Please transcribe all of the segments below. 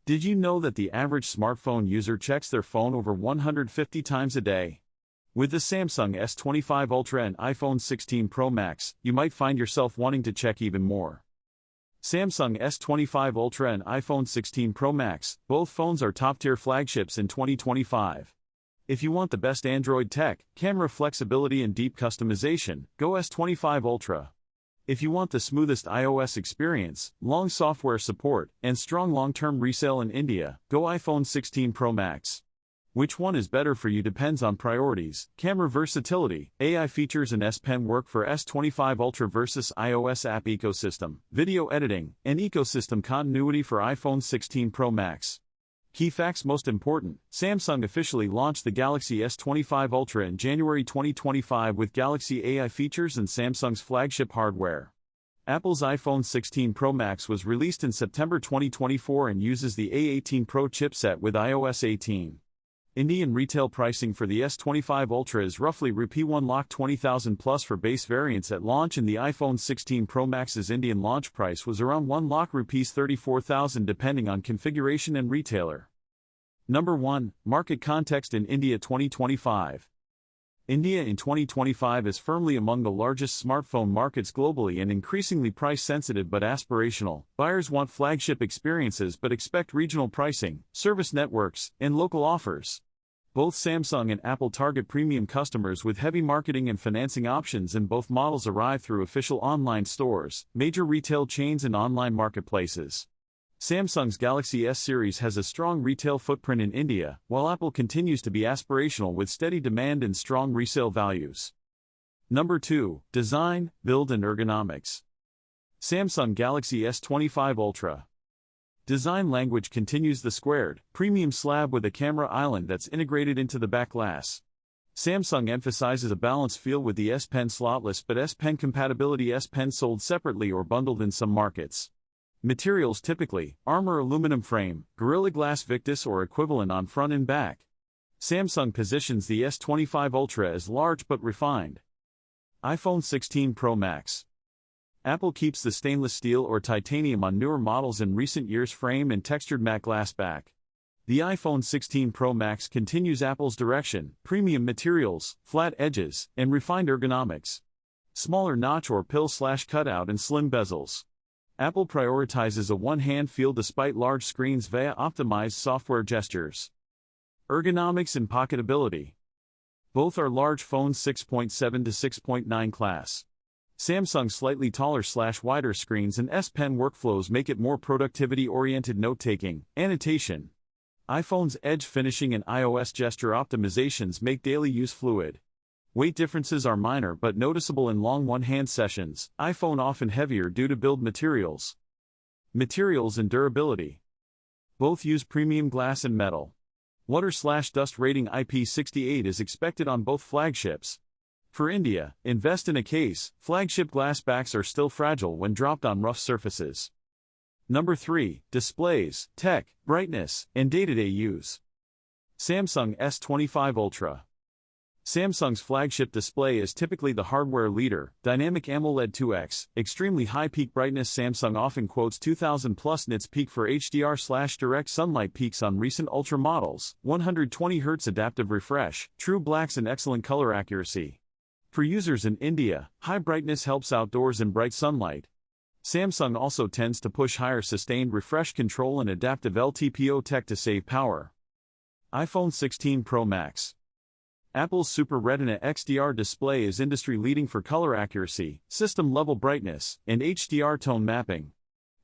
Did you know that the average smartphone user checks their phone over 150 times a day? With the Samsung S25 Ultra and iPhone 16 Pro Max, you might find yourself wanting to check even more. Samsung S25 Ultra and iPhone 16 Pro Max, both phones are top-tier flagships in 2025. If you want the best Android tech, camera flexibility and deep customization, go S25 Ultra. If you want the smoothest iOS experience, long software support, and strong long-term resale in India, go iPhone 16 Pro Max. Which one is better for you depends on priorities, camera versatility, AI features and S Pen work for S25 Ultra versus iOS app ecosystem, video editing, and ecosystem continuity for iPhone 16 Pro Max. Key facts: most important, Samsung officially launched the Galaxy S25 Ultra in January 2025 with Galaxy AI features and Samsung's flagship hardware. Apple's iPhone 16 Pro Max was released in September 2024 and uses the A18 Pro chipset with iOS 18. Indian retail pricing for the S25 Ultra is roughly Rp1 lakh 20,000 plus for base variants at launch, and the iPhone 16 Pro Max's Indian launch price was around 1 lakh rupees 34,000 depending on configuration and retailer. Number 1. Market context in India 2025. India in 2025 is firmly among the largest smartphone markets globally and increasingly price-sensitive but aspirational. Buyers want flagship experiences but expect regional pricing, service networks, and local offers. Both Samsung and Apple target premium customers with heavy marketing and financing options, and both models arrive through official online stores, major retail chains, and online marketplaces. Samsung's Galaxy S series has a strong retail footprint in India, while Apple continues to be aspirational with steady demand and strong resale values. Number 2. Design, build and ergonomics. Samsung Galaxy S25 Ultra. Design language continues the squared, premium slab with a camera island that's integrated into the back glass. Samsung emphasizes a balanced feel with the S Pen slotless but S Pen compatibility. S Pen sold separately or bundled in some markets. Materials typically, Armor aluminum frame, Gorilla Glass Victus or equivalent on front and back. Samsung positions the S25 Ultra as large but refined. iPhone 16 Pro Max. Apple keeps the stainless steel or titanium on newer models in recent years, frame and textured matte glass back. The iPhone 16 Pro Max continues Apple's direction, premium materials, flat edges, and refined ergonomics. Smaller notch or pill/cutout and slim bezels. Apple prioritizes a one-hand feel despite large screens via optimized software gestures. Ergonomics and pocketability. Both are large phones 6.7 to 6.9 class. Samsung's slightly taller/wider screens and S Pen workflows make it more productivity-oriented note-taking, annotation. iPhone's edge finishing and iOS gesture optimizations make daily use fluid. Weight differences are minor but noticeable in long one-hand sessions, iPhone often heavier due to build materials. Materials and durability. Both use premium glass and metal. Water/dust rating IP68 is expected on both flagships. For India, invest in a case. Flagship glass backs are still fragile when dropped on rough surfaces. Number 3. Displays, tech, brightness, and day-to-day use. Samsung S25 Ultra. Samsung's flagship display is typically the hardware leader, Dynamic AMOLED 2X, extremely high peak brightness. Samsung often quotes 2000 plus nits peak for HDR/direct sunlight peaks on recent Ultra models, 120 Hz adaptive refresh, true blacks and excellent color accuracy. For users in India, high brightness helps outdoors in bright sunlight. Samsung also tends to push higher sustained refresh control and adaptive LTPO tech to save power. iPhone 16 Pro Max. Apple's Super Retina XDR display is industry-leading for color accuracy, system-level brightness, and HDR tone mapping.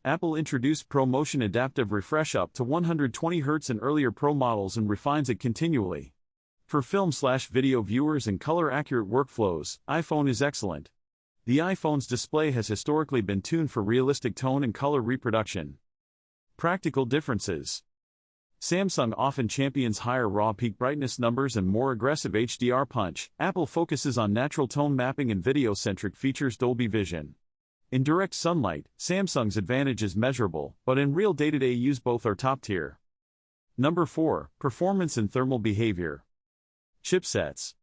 Apple introduced ProMotion adaptive refresh up to 120 Hz in earlier Pro models and refines it continually. For film/video viewers and color-accurate workflows, iPhone is excellent. The iPhone's display has historically been tuned for realistic tone and color reproduction. Practical differences. Samsung often champions higher raw peak brightness numbers and more aggressive HDR punch. Apple focuses on natural tone mapping and video-centric features. Dolby Vision. In direct sunlight, Samsung's advantage is measurable, but in real day-to-day use both are top tier. Number 4. Performance and thermal behavior. Chipsets.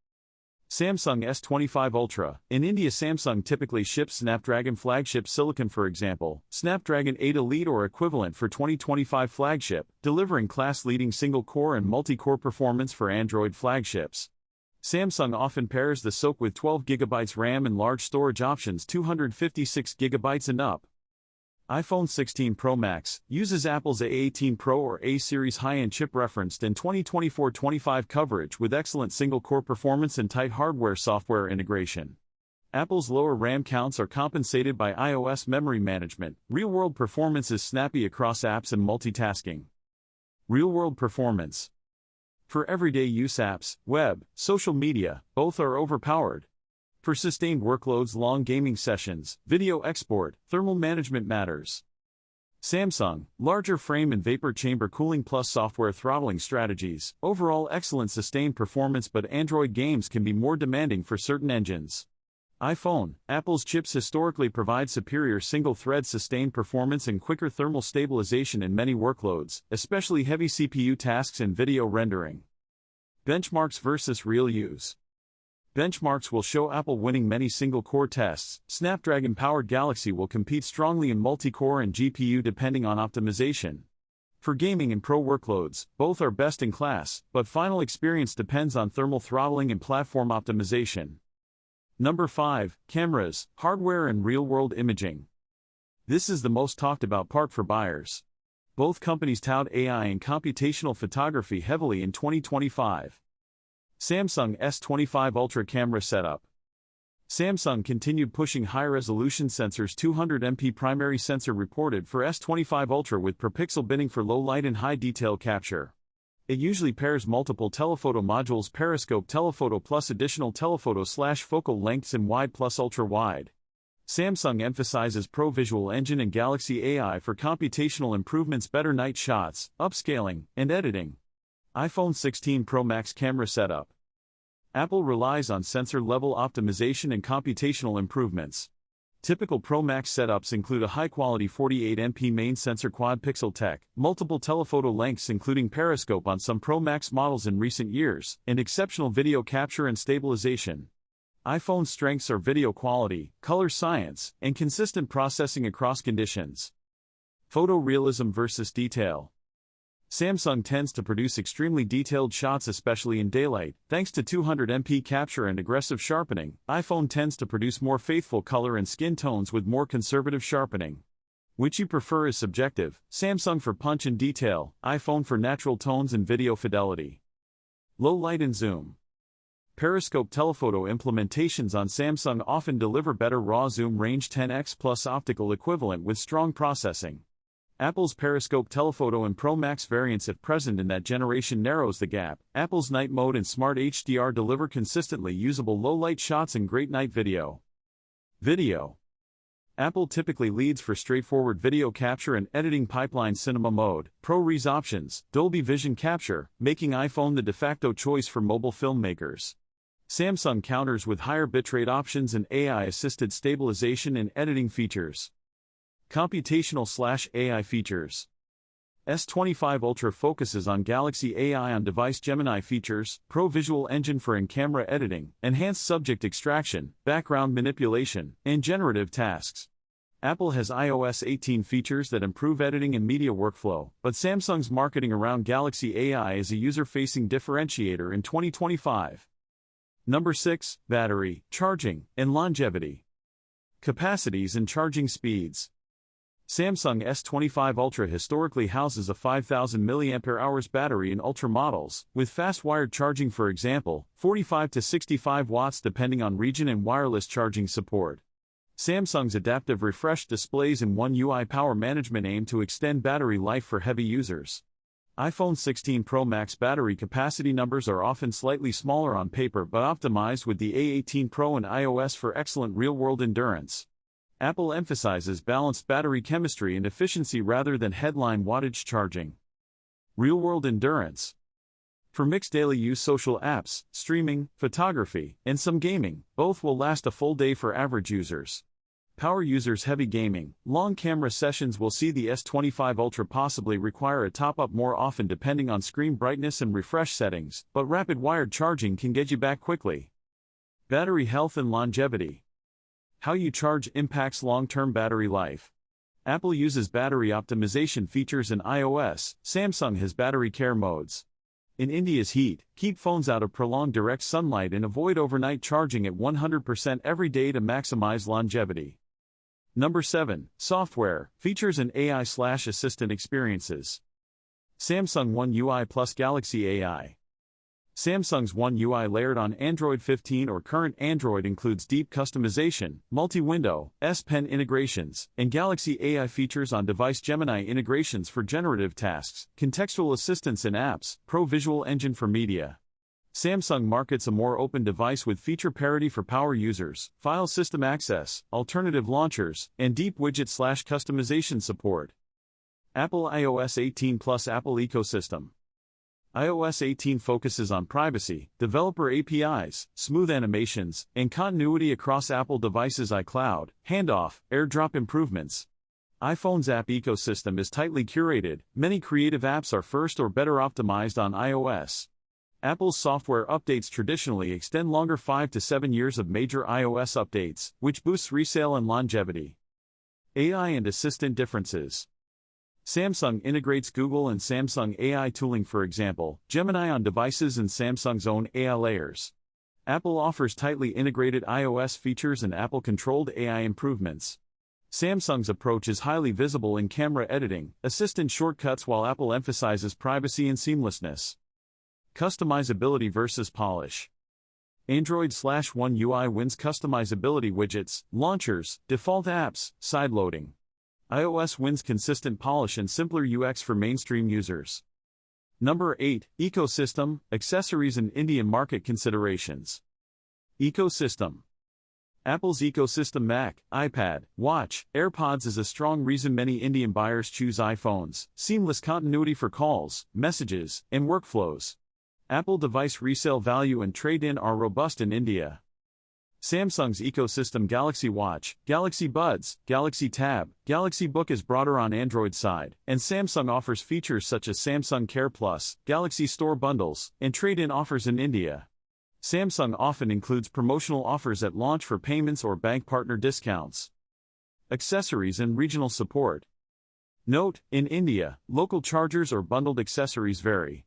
Samsung S25 Ultra. In India, Samsung typically ships Snapdragon flagship silicon, for example, Snapdragon 8 Elite or equivalent for 2025 flagship, delivering class-leading single-core and multi-core performance for Android flagships. Samsung often pairs the SoC with 12GB RAM and large storage options 256GB and up. iPhone 16 Pro Max uses Apple's A18 Pro or A series high-end chip referenced in 2024-25 coverage with excellent single-core performance and tight hardware-software integration. Apple's lower RAM counts are compensated by iOS memory management. Real-world performance is snappy across apps and multitasking. Real-world performance. For everyday use apps, web, social media, both are overpowered. For sustained workloads, long gaming sessions, video export, thermal management matters. Samsung, larger frame and vapor chamber cooling plus software throttling strategies, overall excellent sustained performance, but Android games can be more demanding for certain engines. iPhone, Apple's chips historically provide superior single-thread sustained performance and quicker thermal stabilization in many workloads, especially heavy CPU tasks and video rendering. Benchmarks versus real use. Benchmarks will show Apple winning many single-core tests. Snapdragon-powered Galaxy will compete strongly in multi-core and GPU depending on optimization. For gaming and pro workloads, both are best in class, but final experience depends on thermal throttling and platform optimization. Number 5, cameras, hardware and real-world imaging. This is the most talked about part for buyers. Both companies tout AI and computational photography heavily in 2025. Samsung S25 Ultra camera setup. Samsung continued pushing high-resolution sensors. 200MP primary sensor reported for S25 Ultra with per pixel binning for low light and high detail capture. It usually pairs multiple telephoto modules: periscope, telephoto plus additional telephoto/focal lengths and wide plus ultra wide. Samsung emphasizes Pro Visual Engine and Galaxy AI for computational improvements, better night shots, upscaling, and editing. iPhone 16 Pro Max camera setup. Apple relies on sensor-level optimization and computational improvements. Typical Pro Max setups include a high-quality 48MP main sensor, quad-pixel tech, multiple telephoto lengths including periscope on some Pro Max models in recent years, and exceptional video capture and stabilization. iPhone's strengths are video quality, color science, and consistent processing across conditions. Photorealism versus detail. Samsung tends to produce extremely detailed shots, especially in daylight, thanks to 200MP capture and aggressive sharpening. iPhone tends to produce more faithful color and skin tones with more conservative sharpening. Which you prefer is subjective. Samsung for punch and detail, iPhone for natural tones and video fidelity. Low light and zoom. Periscope telephoto implementations on Samsung often deliver better raw zoom range, 10x plus optical equivalent with strong processing. Apple's periscope telephoto and Pro Max variants at present in that generation narrows the gap. Apple's night mode and smart HDR deliver consistently usable low-light shots and great night video. Video. Apple typically leads for straightforward video capture and editing pipeline: cinema mode, ProRes options, Dolby Vision capture, making iPhone the de facto choice for mobile filmmakers. Samsung counters with higher bitrate options and AI-assisted stabilization and editing features. Computational/AI features. S25 Ultra focuses on Galaxy AI on-device Gemini features, Pro Visual Engine for in-camera editing, enhanced subject extraction, background manipulation, and generative tasks. Apple has iOS 18 features that improve editing and media workflow, but Samsung's marketing around Galaxy AI is a user-facing differentiator in 2025. Number 6, battery, charging, and longevity. Capacities and charging speeds. Samsung S25 Ultra historically houses a 5000 mAh battery in Ultra models, with fast wired charging, for example, 45 to 65 watts depending on region, and wireless charging support. Samsung's adaptive refresh displays and One UI power management aim to extend battery life for heavy users. iPhone 16 Pro Max battery capacity numbers are often slightly smaller on paper but optimized with the A18 Pro and iOS for excellent real-world endurance. Apple emphasizes balanced battery chemistry and efficiency rather than headline wattage charging. Real-world endurance. For mixed daily use social apps, streaming, photography, and some gaming, both will last a full day for average users. Power users: heavy gaming, long camera sessions will see the S25 Ultra possibly require a top-up more often depending on screen brightness and refresh settings, but rapid wired charging can get you back quickly. Battery health and longevity. How you charge impacts long-term battery life. Apple uses battery optimization features in iOS, Samsung has battery care modes. In India's heat, keep phones out of prolonged direct sunlight and avoid overnight charging at 100% every day to maximize longevity. Number 7. Software, features and AI/assistant experiences. Samsung One UI plus Galaxy AI. Samsung's One UI layered on Android 15 or current Android includes deep customization, multi-window, S Pen integrations, and Galaxy AI features on device Gemini integrations for generative tasks, contextual assistance in apps, Pro Visual Engine for media. Samsung markets a more open device with feature parity for power users, file system access, alternative launchers, and deep widget/customization support. Apple iOS 18 plus Apple ecosystem. iOS 18 focuses on privacy, developer APIs, smooth animations, and continuity across Apple devices. iCloud, handoff, AirDrop improvements. iPhone's app ecosystem is tightly curated, many creative apps are first or better optimized on iOS. Apple's software updates traditionally extend longer 5 to 7 years of major iOS updates, which boosts resale and longevity. AI and assistant differences. Samsung integrates Google and Samsung AI tooling, for example, Gemini on devices and Samsung's own AI layers. Apple offers tightly integrated iOS features and Apple-controlled AI improvements. Samsung's approach is highly visible in camera editing, assistant shortcuts, while Apple emphasizes privacy and seamlessness. Customizability versus polish. Android/One UI wins customizability: widgets, launchers, default apps, sideloading. iOS wins consistent polish and simpler UX for mainstream users. Number 8. Ecosystem, accessories and Indian market considerations. Ecosystem. Apple's ecosystem Mac, iPad, Watch, AirPods is a strong reason many Indian buyers choose iPhones. Seamless continuity for calls, messages, and workflows. Apple device resale value and trade-in are robust in India. Samsung's ecosystem: Galaxy Watch, Galaxy Buds, Galaxy Tab, Galaxy Book is broader on Android side, and Samsung offers features such as Samsung Care Plus, Galaxy Store bundles, and trade-in offers in India. Samsung often includes promotional offers at launch for payments or bank partner discounts. Accessories and regional support. Note: in India, local chargers or bundled accessories vary.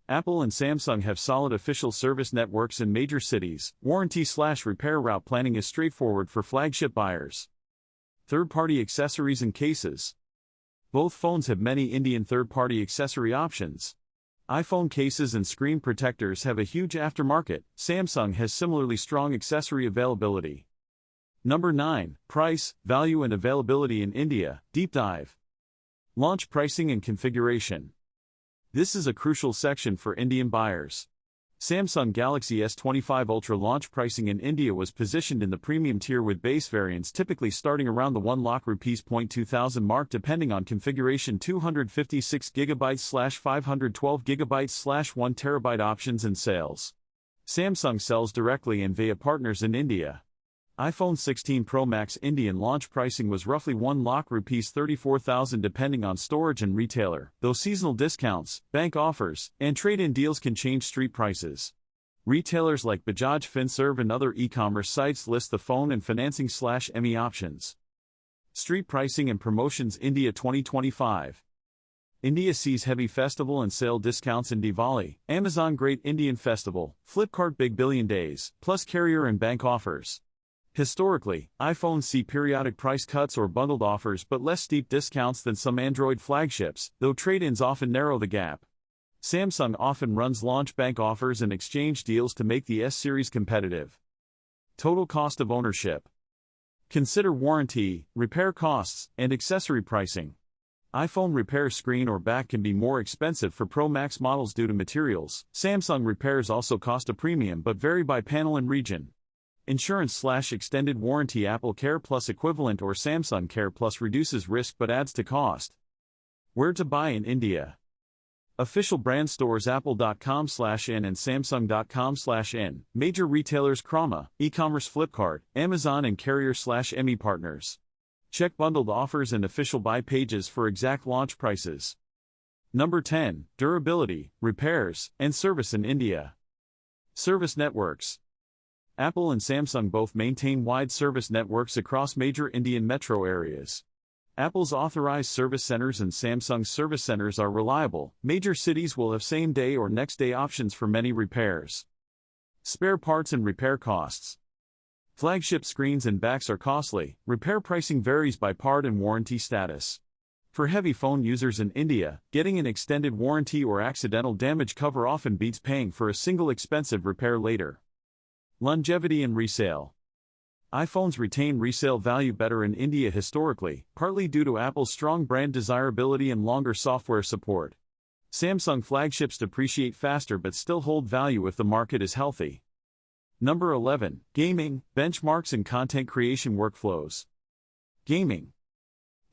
Apple and Samsung have solid official service networks in major cities. Warranty/repair route planning is straightforward for flagship buyers. Third-party accessories and cases. Both phones have many Indian third-party accessory options. iPhone cases and screen protectors have a huge aftermarket. Samsung has similarly strong accessory availability. Number 9. Price, value and availability in India. Deep dive. Launch pricing and configuration. This is a crucial section for Indian buyers. Samsung Galaxy S25 Ultra launch pricing in India was positioned in the premium tier, with base variants typically starting around the 1 lakh rupees 2,000 mark depending on configuration. 256GB/512GB/1 TB options and sales. Samsung sells directly and via partners in India. iPhone 16 Pro Max Indian launch pricing was roughly 1 lakh rupees 34,000 depending on storage and retailer, though seasonal discounts, bank offers, and trade-in deals can change street prices. Retailers like Bajaj Finserv and other e-commerce sites list the phone and financing/ME options. Street pricing and promotions. India 2025. India sees heavy festival and sale discounts in Diwali, Amazon Great Indian Festival, Flipkart Big Billion Days, plus carrier and bank offers. Historically, iPhones see periodic price cuts or bundled offers but less steep discounts than some Android flagships, though trade-ins often narrow the gap. Samsung often runs launch bank offers and exchange deals to make the S-series competitive. Total cost of ownership. Consider warranty, repair costs, and accessory pricing. iPhone repair screen or back can be more expensive for Pro Max models due to materials. Samsung repairs also cost a premium but vary by panel and region. Insurance/extended warranty. Apple Care Plus equivalent or Samsung Care Plus reduces risk but adds to cost. Where to buy in India. Official brand stores: apple.com/in and samsung.com/in. Major retailers: Croma, e-commerce: Flipkart, Amazon and carrier/ME partners. Check bundled offers and official buy pages for exact launch prices. Number 10. Durability, repairs, and service in India. Service networks. Apple and Samsung both maintain wide service networks across major Indian metro areas. Apple's authorized service centers and Samsung's service centers are reliable. Major cities will have same-day or next-day options for many repairs. Spare parts and repair costs. Flagship screens and backs are costly. Repair pricing varies by part and warranty status. For heavy phone users in India, getting an extended warranty or accidental damage cover often beats paying for a single expensive repair later. Longevity and resale. iPhones retain resale value better in India historically, partly due to Apple's strong brand desirability and longer software support. Samsung flagships depreciate faster but still hold value if the market is healthy. Number 11. Gaming, benchmarks and content creation workflows. Gaming.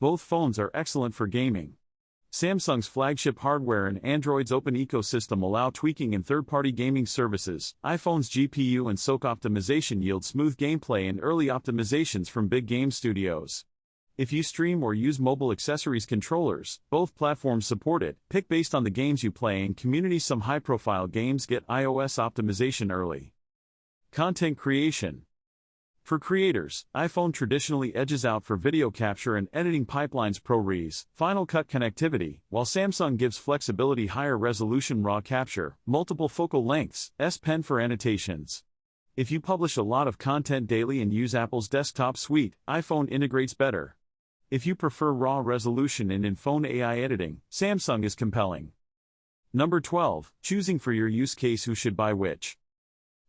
Both phones are excellent for gaming. Samsung's flagship hardware and Android's open ecosystem allow tweaking in third-party gaming services. iPhone's GPU and SoC optimization yield smooth gameplay and early optimizations from big game studios. If you stream or use mobile accessories controllers, both platforms support it. Pick based on the games you play and community. Some high-profile games get iOS optimization early. Content creation. For creators, iPhone traditionally edges out for video capture and editing pipelines ProRes, Final Cut connectivity, while Samsung gives flexibility higher resolution RAW capture, multiple focal lengths, S Pen for annotations. If you publish a lot of content daily and use Apple's desktop suite, iPhone integrates better. If you prefer raw resolution and in-phone AI editing, Samsung is compelling. Number 12. Choosing for your use case. Who should buy which?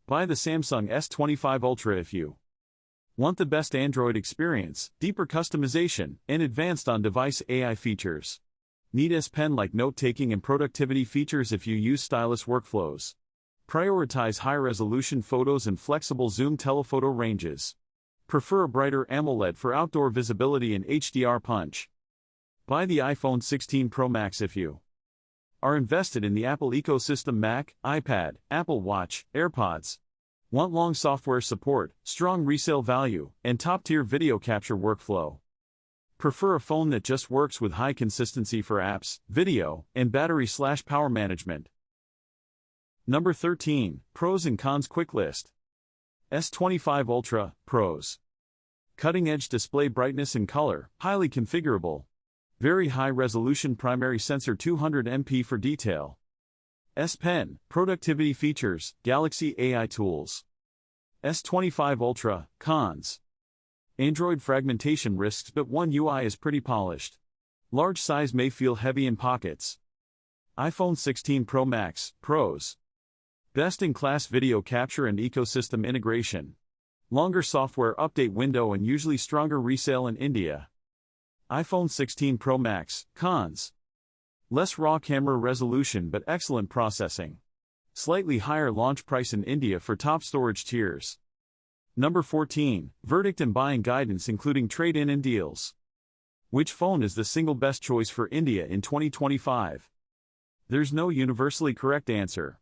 Buy the Samsung S25 Ultra if you want the best Android experience, deeper customization, and advanced on-device AI features. Need S Pen-like note-taking and productivity features if you use stylus workflows. Prioritize high-resolution photos and flexible zoom telephoto ranges. Prefer a brighter AMOLED for outdoor visibility and HDR punch. Buy the iPhone 16 Pro Max if you are invested in the Apple ecosystem. Mac, iPad, Apple Watch, AirPods. Want long software support, strong resale value, and top-tier video capture workflow. Prefer a phone that just works with high consistency for apps, video, and battery/power management. Number 13. Pros and Cons Quick List. S25 Ultra, Pros. Cutting-edge display brightness and color, highly configurable. Very high-resolution primary sensor 200 MP for detail. S Pen, productivity features, Galaxy AI tools. S25 Ultra, Cons. Android fragmentation risks but One UI is pretty polished. Large size may feel heavy in pockets. iPhone 16 Pro Max, Pros. Best-in-class video capture and ecosystem integration. Longer software update window and usually stronger resale in India. iPhone 16 Pro Max, Cons. Less raw camera resolution but excellent processing. Slightly higher launch price in India for top storage tiers. Number 14. Verdict and buying guidance including trade-in and deals. Which phone is the single best choice for India in 2025? There's no universally correct answer.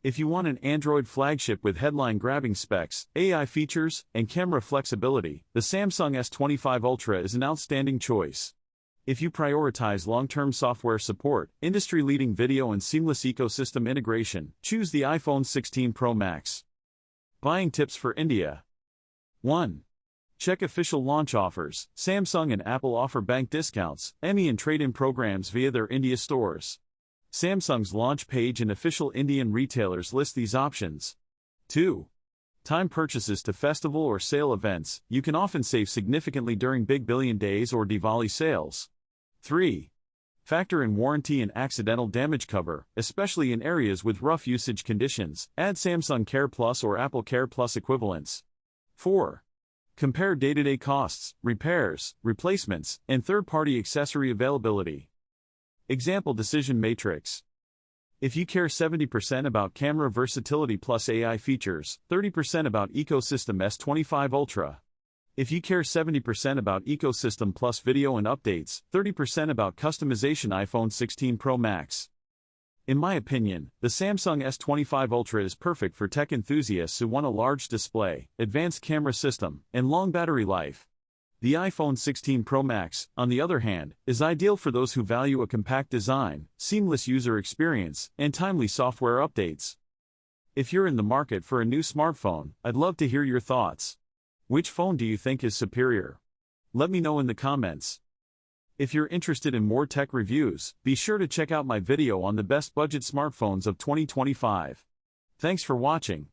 If you want an Android flagship with headline-grabbing specs, AI features, and camera flexibility, the Samsung S25 Ultra is an outstanding choice. If you prioritize long-term software support, industry-leading video and seamless ecosystem integration, choose the iPhone 16 Pro Max. Buying tips for India. 1. Check official launch offers. Samsung and Apple offer bank discounts, Emmy and trade-in programs via their India stores. Samsung's launch page and official Indian retailers list these options. 2. Time purchases to festival or sale events. You can often save significantly during Big Billion Days or Diwali sales. 3. Factor in warranty and accidental damage cover, especially in areas with rough usage conditions. Add Samsung Care Plus or Apple Care Plus equivalents. 4. Compare day-to-day costs, repairs, replacements, and third-party accessory availability. Example decision matrix. If you care 70% about camera versatility plus AI features, 30% about ecosystem S25 Ultra. If you care 70% about ecosystem plus video and updates, 30% about customization iPhone 16 Pro Max. In my opinion, the Samsung S25 Ultra is perfect for tech enthusiasts who want a large display, advanced camera system, and long battery life. The iPhone 16 Pro Max, on the other hand, is ideal for those who value a compact design, seamless user experience, and timely software updates. If you're in the market for a new smartphone, I'd love to hear your thoughts. Which phone do you think is superior? Let me know in the comments. If you're interested in more tech reviews, be sure to check out my video on the best budget smartphones of 2025. Thanks for watching.